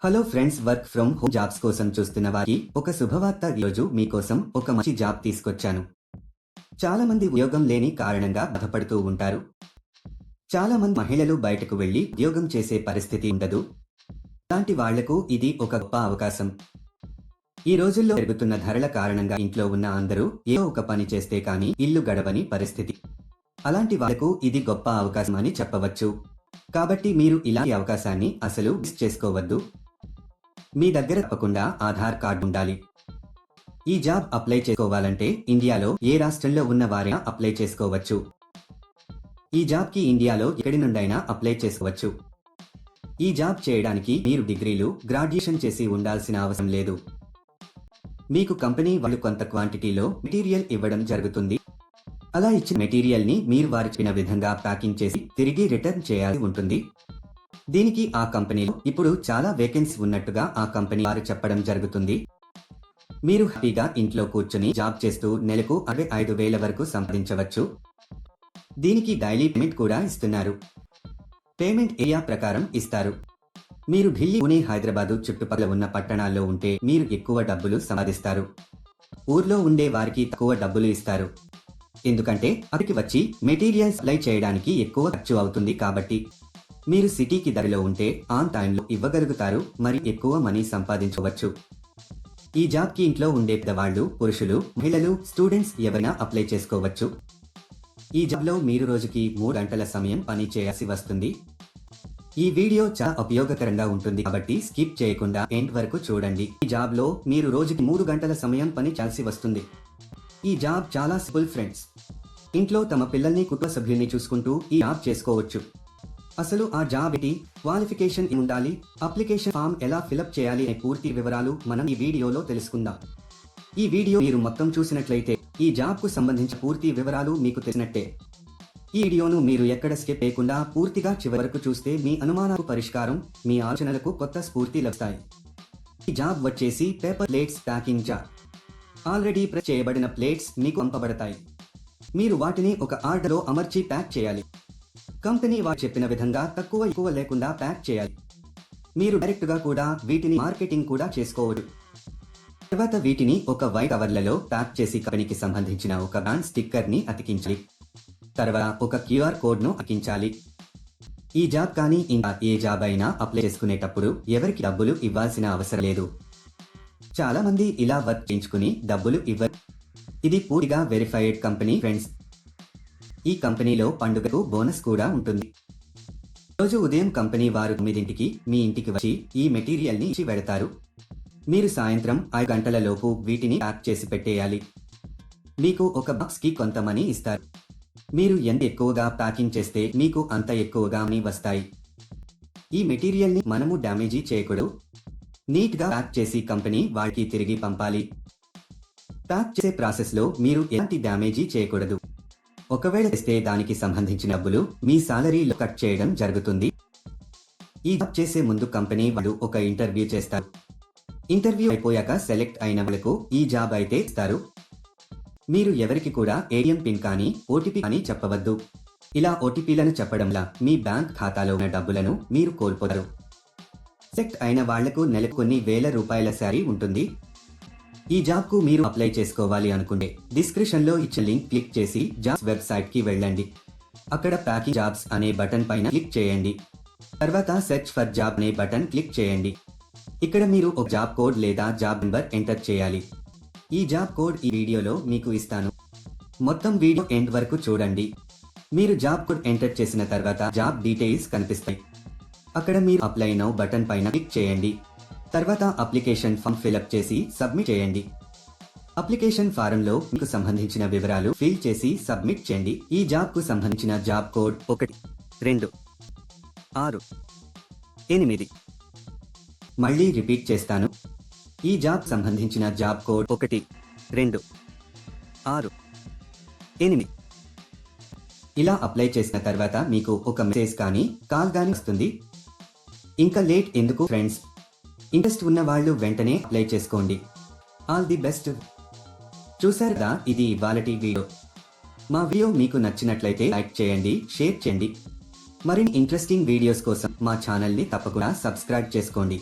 Hello friends, work from home jobs కోసం చూస్తున్న వారికి ఒక శుభవార్త. ఈరోజు మీకోసం ఒక మంచి జాబ్ తీసుకొచ్చాను. చాలా మంది ఉద్యోగం లేని కారణంగా బాధపడుతూ ఉంటారు. చాలా మంది మహిళలు బయటకు వెళ్లి ఉద్యోగం చేసే పరిస్థితి ఉండదు. అలాంటి వాళ్లకు ఇది ఒక గొప్ప అవకాశం. ఈ రోజుల్లో పెరుగుతున్న ధరల కారణంగా ఇంట్లో ఉన్న అందరూ ఏదో ఒక పని చేస్తే కానీ ఇల్లు గడవని పరిస్థితి. అలాంటి వాళ్లకు ఇది గొప్ప అవకాశం అని చెప్పవచ్చు. కాబట్టి మీరు ఇలాంటి అవకాశాన్ని అసలు మిస్ చేసుకోవద్దు. మీ దగ్గర తప్పకుండా ఆధార్ కార్డు ఉండాలి. ఈ జాబ్ అప్లై చేసుకోవాలంటే ఇండియాలో ఏ రాష్ట్రంలో ఉన్న వారైనా అప్లై చేసుకోవచ్చు. ఈ జాబ్ కి ఇండియాలో ఎక్కడి నుండైనా అప్లై చేసుకోవచ్చు. ఈ జాబ్ చేయడానికి మీరు డిగ్రీలు, గ్రాడ్యుయేషన్ చేసి ఉండాల్సిన అవసరం లేదు. మీకు కంపెనీ వాళ్ళు కొంత క్వాంటిటీలో మెటీరియల్ ఇవ్వడం జరుగుతుంది. అలా ఇచ్చిన మెటీరియల్ ని మీరు వారు చెప్పిన విధంగా ప్యాకింగ్ చేసి తిరిగి రిటర్న్ చేయాల్సి ఉంటుంది. దీనికి ఆ కంపెనీలో ఇప్పుడు చాలా వేకెన్సీ ఉన్నట్టుగా ఆ కంపెనీ వారు చెప్పడం జరుగుతుంది. మీరు హ్యాపీగా ఇంట్లో కూర్చొని జాబ్ చేస్తూ నెలకు 65,000 వరకు సంపాదించవచ్చు. దీనికి డైలీ పేమెంట్ కూడా ఇస్తున్నారు. పేమెంట్ ఏరియా ప్రకారం ఇస్తారు. మీరు ఢిల్లీ, పుణె, హైదరాబాదు చుట్టుపక్కల ఉన్న పట్టణాల్లో ఉంటే మీరు ఎక్కువ డబ్బులు సంపాదిస్తారు. ఊర్లో ఉండే వారికి తక్కువ డబ్బులు ఇస్తారు. ఎందుకంటే అక్కడికి వచ్చి మెటీరియల్ సప్లై చేయడానికి ఎక్కువ ఖర్చు అవుతుంది. కాబట్టి మీరు సిటీకి దగ్గరలో ఉంటే ఆన్ టైంలో ఇవ్వగలుగుతారు, మరి ఎక్కువ మనీ సంపాదించవచ్చు. ఈ జాబ్ కి ఇంట్లో ఉండే పెద్దవాళ్లు, పురుషులు, మహిళలు, స్టూడెంట్స్ ఎవరైనా అప్లై చేసుకోవచ్చు. ఈ జాబ్ లో మీరు రోజుకి 3 గంటల సమయం పని చేయాల్సి వస్తుంది. ఈ వీడియో చాలా ఉపయోగకరంగా ఉంటుంది కాబట్టి స్కిప్ చేయకుండా ఎండ్ వరకు చూడండి. ఈ జాబ్ లో మీరు రోజుకి 3 గంటల సమయం పని చేయాల్సి వస్తుంది. ఈ జాబ్ చాలా సింపుల్ ఫ్రెండ్స్. ఇంట్లో తమ పిల్లల్ని, కుటుంబ సభ్యుల్ని చూసుకుంటూ ఈ జాబ్ చేసుకోవచ్చు. అసలు ఆ జాబ్ ఏంటి, క్వాలిఫికేషన్ ఉండాలి, అప్లికేషన్ ఫామ్ ఎలా ఫిలప్ చేయాలి అనే పూర్తి వివరాలు మనం ఈ వీడియోలో తెలుసుకుందాం. ఈ వీడియో మీరు మొత్తం చూసినట్లయితే ఈ జాబ్ కు సంబంధించిన పూర్తి వివరాలు మీకు తెలిసినట్టే. ఈ వీడియోను మీరు ఎక్కడ స్కిప్ చేయకుండా పూర్తిగా చివరి వరకు చూస్తే మీ అనుమానాలకు పరిష్కారం, మీ ఆలోచనలకు కొత్త స్ఫూర్తి లభిస్తాయి. ఈ జాబ్ వచ్చేసి paper plates packing job. Already press చేయబడిన ప్లేట్స్ మీకు పంపబడతాయి. మీరు వాటిని ఒక ఆర్డర్లో అమర్చి ప్యాక్ చేయాలి. కంపెనీ వారు చెప్పిన విధంగా తక్కువ ఎక్కువ లేకుండా ప్యాక్ చేయాలి. మీరు డైరెక్ట్ గా కూడా వీటిని మార్కెటింగ్ కూడా చేసుకోవచ్చు. తర్వాత వీటిని ఒక వైట్ కవర్లలో ప్యాక్ చేసి కంపెనీకి సంబంధించిన ఒక బ్రాండ్ స్టిక్కర్ ని అతికించాలి. తర్వాత ఒక QR కోడ్ ను అతికించాలి. ఈ జాబ్ కానీ ఇంకా ఏ జాబ్ అయినా అప్లై చేసుకునేటప్పుడు ఎవరికి డబ్బులు ఇవ్వాల్సిన అవసరం లేదు. చాలా మంది ఇలా వర్క్ చేయించుకుని డబ్బులు ఇవ్వరు. ఇది పూర్తిగా వెరిఫైడ్ కంపెనీ ఫ్రెండ్స్. ఈ కంపెనీలో పండుగకు బోనస్ కూడా ఉంటుంది. రోజు ఉదయం కంపెనీ వారు 9ంటికి మీ ఇంటికి వచ్చి ఈ మెటీరియల్ ని ఇచ్చి వెడతారు. మీరు సాయంత్రం 5 గంటల లోపు వీటిని ప్యాక్ చేసి పెట్టేయాలి. మీకు ఒక బాక్స్ కి కొంత మనీ ఇస్తారు. మీరు ఎంత ఎక్కువగా ప్యాకింగ్ చేస్తే మీకు అంత ఎక్కువగా మనీ వస్తాయి. ఈ మెటీరియల్ ని మనము డ్యామేజీ చేయకూడదు. నీట్ గా ప్యాక్ చేసి కంపెనీ వాళ్ళకి తిరిగి పంపాలి. ప్యాక్ చేసే ప్రాసెస్ లో మీరు ఎలాంటి డ్యామేజీ చేయకూడదు. ఒకవేళ చేస్తే దానికి సంబంధించిన డబ్బులు మీ సాలరీలో కట్ చేయడం జరుగుతుంది. ఈ జాబ్ చేసే ముందు కంపెనీ వాళ్ళు ఒక ఇంటర్వ్యూ చేస్తారు. ఇంటర్వ్యూ అయిపోయాక సెలెక్ట్ అయిన వాళ్ళకు ఈ జాబ్ అయితే ఇస్తారు. మీరు ఎవరికి కూడా ATM పిన్ కానీ OTP కానీ చెప్పవద్దు. ఇలా OTPలను చెప్పడం వల్ల మీ బ్యాంక్ ఖాతాలో ఉన్న డబ్బులను మీరు కోల్పోతారు. సెలెక్ట్ అయిన వాళ్లకు నెలకు కొన్ని వేల రూపాయల శాలరీ ఉంటుంది. ఈ జాబ్ కు మీరు అప్లై చేసుకోవాలి అనుకుంటే డిస్క్రిప్షన్ లో ఇచ్చిన లింక్ క్లిక్ చేసి జాబ్స్ వెబ్సైట్ కి వెళ్ళండి. అక్కడ ప్యాకింగ్ జాబ్స్ అనే బటన్ పైన క్లిక్ చేయండి. తర్వాత సెర్చ్ ఫర్ జాబ్ అనే బటన్ క్లిక్ చేయండి. ఇక్కడ మీరు ఒక జాబ్ కోడ్ లేదా జాబ్ నెంబర్ ఎంటర్ చేయాలి. ఈ జాబ్ కోడ్ ఈ వీడియోలో మీకు ఇస్తాను. మొత్తం వీడియో ఎండ్ వరకు చూడండి. మీరు జాబ్ కోడ్ ఎంటర్ చేసిన తర్వాత జాబ్ డీటెయిల్స్ కనిపిస్తాయి. అక్కడ మీరు అప్లై నౌ బటన్ పైన క్లిక్ చేయండి. తర్వాత అప్లికేషన్ ఫామ్ ఫిలప్ చేసి సబ్మిట్ చేయండి. అప్లికేషన్ ఫారం లో మీకు సంబంధించిన వివరాలు ఫిల్ చేసి సబ్మిట్ చేయండి. ఈ జాబ్ కు సంబంధించిన జాబ్ కోడ్ 1268. మళ్ళీ రిపీట్ చేస్తాను. ఈ జాబ్ సంబంధించిన జాబ్ కోడ్ 1268. ఇలా అప్లై చేసిన తర్వాత మీకు ఒక మెసేజ్ కానీ కాల్ కానీ వస్తుంది. ఇంకా లేట్ ఎందుకు ఫ్రెండ్స్? ఇంట్రెస్ట్ ఉన్న వాళ్ళు వెంటనే అప్లై చేసుకోండి. All the best. చూసారు కదా, ఇది ఇవాళటి వీడియో. మా వీడియో మీకు నచ్చినట్లయితే లైక్ చేయండి, షేర్ చేయండి. మరిన్ని ఇంట్రెస్టింగ్ వీడియోస్ కోసం మా ఛానల్ ని తప్పకుండా సబ్స్క్రైబ్ చేసుకోండి.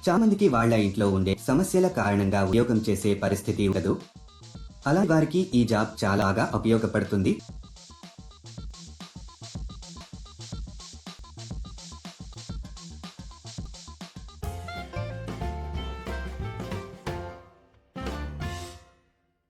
చాలా మందికి వాళ్ళ ఇంట్లో ఉండే సమస్యల కారణంగా ఉద్యోగం చేసే పరిస్థితి ఉండదు. అలాంటి వారికి ఈ జాబ్ చాలా బాగా ఉపయోగపడుతుంది.